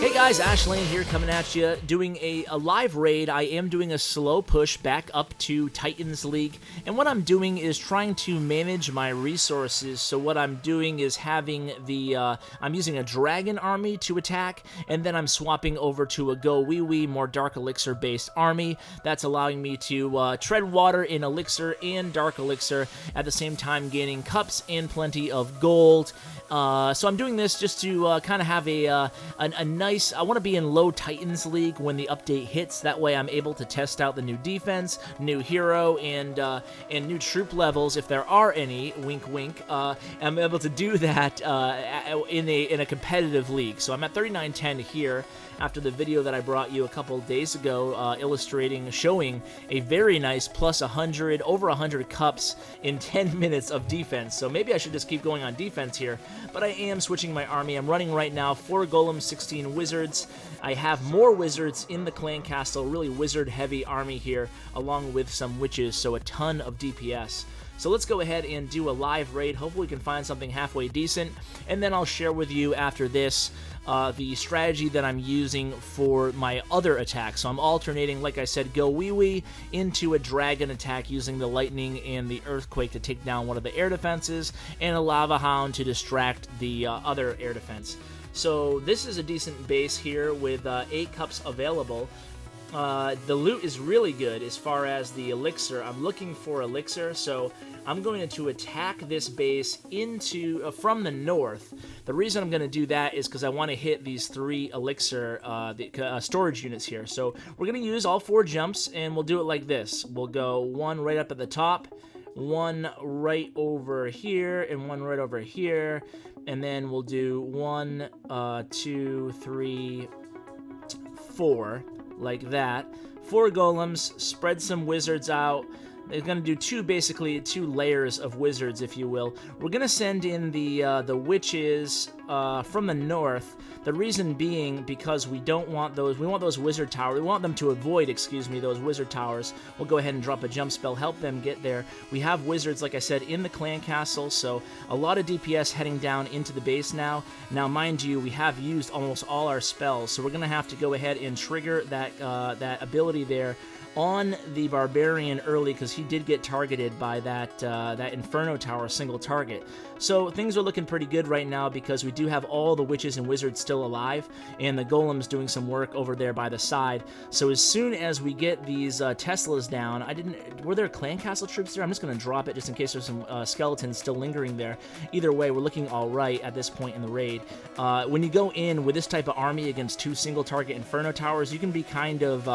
Hey guys, Ashlane here coming at you, doing a live raid. I am doing a slow push back up to Titans League, and what I'm doing is trying to manage my resources. So what I'm doing is having I'm using a dragon army to attack, and then I'm swapping over to a GoWiWi, more dark elixir based army. That's allowing me to tread water in elixir and dark elixir, at the same time gaining cups and plenty of gold. So I'm doing this just to kind of have a nice. I want to be in low Titans League when the update hits. That way, I'm able to test out the new defense, new hero, and new troop levels if there are any. Wink, wink. I'm able to do that in a competitive league. So I'm at 3910 here after the video that I brought you a couple days ago, showing a very nice plus 100, over 100 cups in 10 minutes of defense. So maybe I should just keep going on defense here. But I am switching my army. I'm running right now 4 golems, 16 wizards. I have more wizards in the clan castle, really wizard heavy army here, along with some witches, so a ton of DPS. So let's go ahead and do a live raid. Hopefully we can find something halfway decent, and then I'll share with you after this the strategy that I'm using for my other attacks. So I'm alternating, like I said, GoWiWi into a dragon attack using the lightning and the earthquake to take down one of the air defenses, and a lava hound to distract the other air defense. So this is a decent base here with 8 cups available. The loot is really good as far as the elixir. I'm looking for elixir, so I'm going to attack this base into from the north. The reason I'm going to do that is because I want to hit these 3 elixir storage units here. So we're going to use all 4 jumps, and we'll do it like this. We'll go 1 right up at the top, 1 right over here, and 1 right over here. And then we'll do 1, 2, 3, 4. Like that. 4 golems, spread some wizards out. They're going to do basically two layers of wizards, if you will. We're going to send in the witches from the north. The reason being because we don't want those. We want those wizard towers. We want them to avoid, those wizard towers. We'll go ahead and drop a jump spell, help them get there. We have wizards, like I said, in the clan castle, so a lot of DPS heading down into the base now. Now, mind you, we have used almost all our spells, so we're going to have to go ahead and trigger that ability there on the barbarian early, because he did get targeted by that inferno tower single target. So things are looking pretty good right now because we do have all the witches and wizards still alive, and the golems doing some work over there by the side. So as soon as we get these Teslas down, were there clan castle troops there? I'm just going to drop it just in case there's some skeletons still lingering there. Either way, we're looking all right at this point in the raid. When you go in with this type of army against 2 single target inferno towers, you can be kind of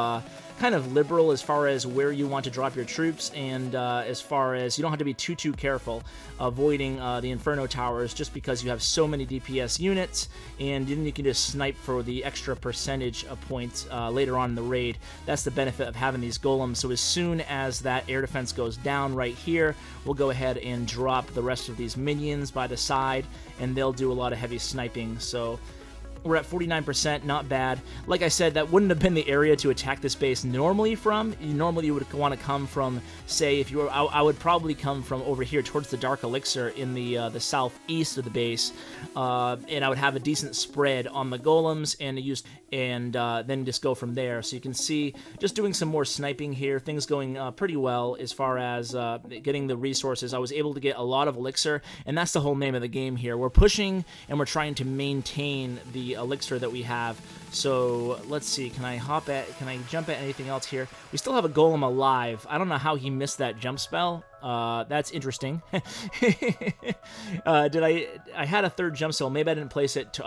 liberal as far as where you want to drop your troops, and as far as you don't have to be too careful avoiding the inferno towers, just because you have so many DPS units, and then you can just snipe for the extra percentage of points later on in the raid. That's the benefit of having these golems. So as soon as that air defense goes down right here, we'll go ahead and drop the rest of these minions by the side, and they'll do a lot of heavy sniping. So we're at 49%, not bad. Like I said, that wouldn't have been the area to attack this base normally from. Normally you would want to come from, say, if you were, I would probably come from over here towards the dark elixir in the southeast of the base, and I would have a decent spread on the golems and then just go from there. So you can see, just doing some more sniping here, things going pretty well as far as getting the resources. I was able to get a lot of elixir, and that's the whole name of the game here. We're pushing and we're trying to maintain the elixir that we have. So let's see, can I jump at anything else here? We still have a golem alive. I don't know how he missed that jump spell. That's interesting. I had a 3rd jump spell. Maybe I didn't place it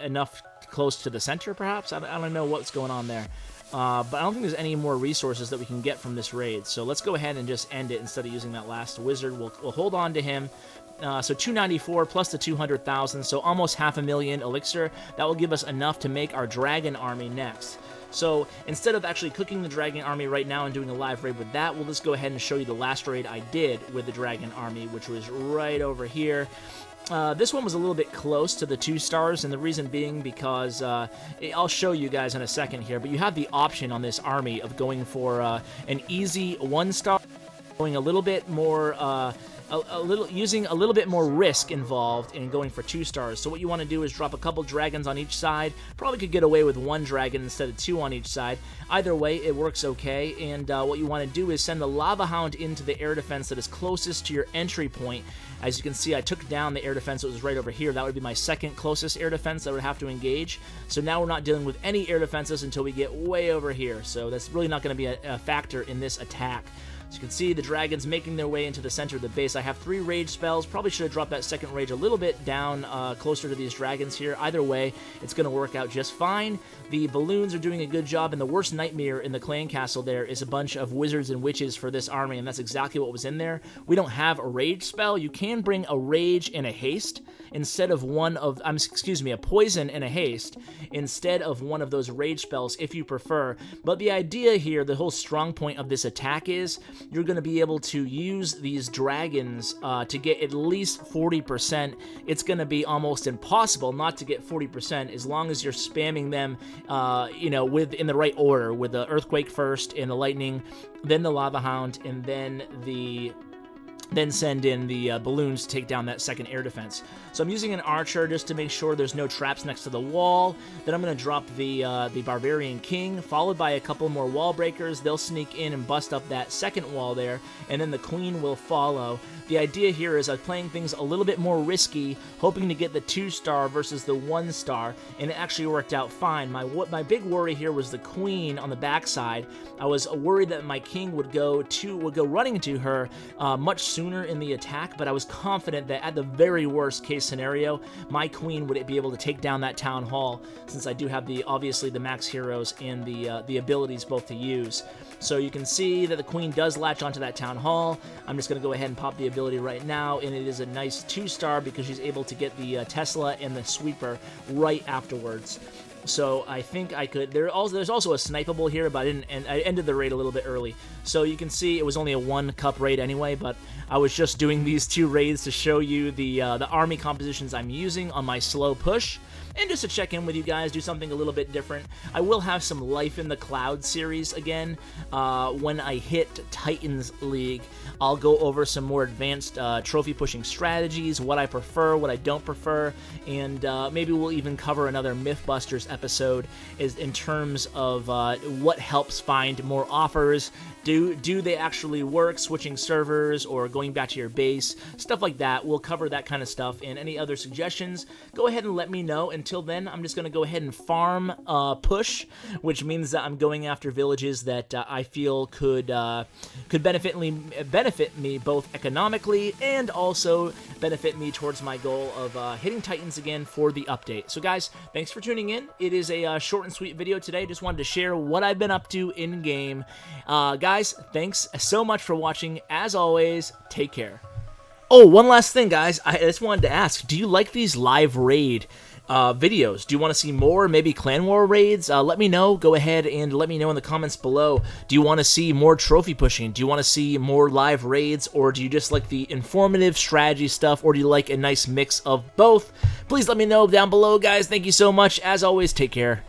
enough close to the center, perhaps. I don't know what's going on there. But I don't think there's any more resources that we can get from this raid. So let's go ahead and just end it instead of using that last wizard. We'll hold on to him. So 294 plus the 200,000, so almost 500,000 elixir. That will give us enough to make our dragon army next. So instead of actually cooking the dragon army right now and doing a live raid with that, we'll just go ahead and show you the last raid I did with the dragon army, which was right over here. This one was a little bit close to the 2 stars, and the reason being because I'll show you guys in a second here, but you have the option on this army of going for an easy 1 star, going a little bit more using a little bit more risk involved in going for 2 stars. So what you want to do is drop a couple dragons on each side. Probably could get away with 1 dragon instead of 2 on each side. Either way, it works okay. And what you want to do is send the lava hound into the air defense that is closest to your entry point. As you can see, I took down the air defense that was right over here. That would be my second closest air defense that would have to engage. So now we're not dealing with any air defenses until we get way over here. So that's really not going to be a factor in this attack. As you can see, the dragons making their way into the center of the base. I have 3 rage spells. Probably should have dropped that second rage a little bit down closer to these dragons here. Either way, it's going to work out just fine. The balloons are doing a good job, and the worst nightmare in the clan castle there is a bunch of wizards and witches for this army, and that's exactly what was in there. We don't have a rage spell. You can bring a rage and a haste instead of a poison and a haste instead of one of those rage spells if you prefer. But the idea here, the whole strong point of this attack is you're going to be able to use these dragons to get at least 40%. It's going to be almost impossible not to get 40% as long as you're spamming them, in the right order, with the earthquake first and the lightning, then the lava hound, and then send in the balloons to take down that second air defense. So I'm using an archer just to make sure there's no traps next to the wall. Then I'm going to drop the barbarian king, followed by a couple more wall breakers. They'll sneak in and bust up that second wall there, and then the queen will follow. The idea here is I'm playing things a little bit more risky, hoping to get the 2-star versus the 1-star, and it actually worked out fine. My big worry here was the queen on the backside. I was worried that my king would go running to her much sooner in the attack, but I was confident that at the very worst case scenario, my queen would be able to take down that town hall, since I do have obviously the max heroes and the abilities both to use. So you can see that the queen does latch onto that town hall. I'm just going to go ahead and pop the ability right now, and it is a nice 2-star because she's able to get the Tesla and the sweeper right afterwards. So I think I could. There's also a snipeable here, but I ended the raid a little bit early. So you can see it was only a 1-cup raid anyway, but I was just doing these 2 raids to show you the army compositions I'm using on my slow push. And just to check in with you guys, do something a little bit different. I will have some Life in the Cloud series again. When I hit Titans League, I'll go over some more advanced trophy pushing strategies, what I prefer, what I don't prefer, and maybe we'll even cover another Mythbusters episode in terms of what helps find more offers. Do they actually work, switching servers or going back to your base, stuff like that. We'll cover that kind of stuff, and any other suggestions, go ahead and let me know. Until then, I'm just going to go ahead and farm push, which means that I'm going after villages that I feel could benefit me both economically and also benefit me towards my goal of hitting Titans again for the update. So guys, thanks for tuning in. It is a short and sweet video today. Just wanted to share what I've been up to in game. Guys, thanks so much for watching. As always, take care. Oh, one last thing, guys. I just wanted to ask, do you like these live raid videos? Do you want to see more, maybe clan war raids? Let me know. Go ahead and let me know in the comments below. Do you want to see more trophy pushing? Do you want to see more live raids, or do you just like the informative strategy stuff, or do you like a nice mix of both? Please let me know down below, guys. Thank you so much. As always, take care.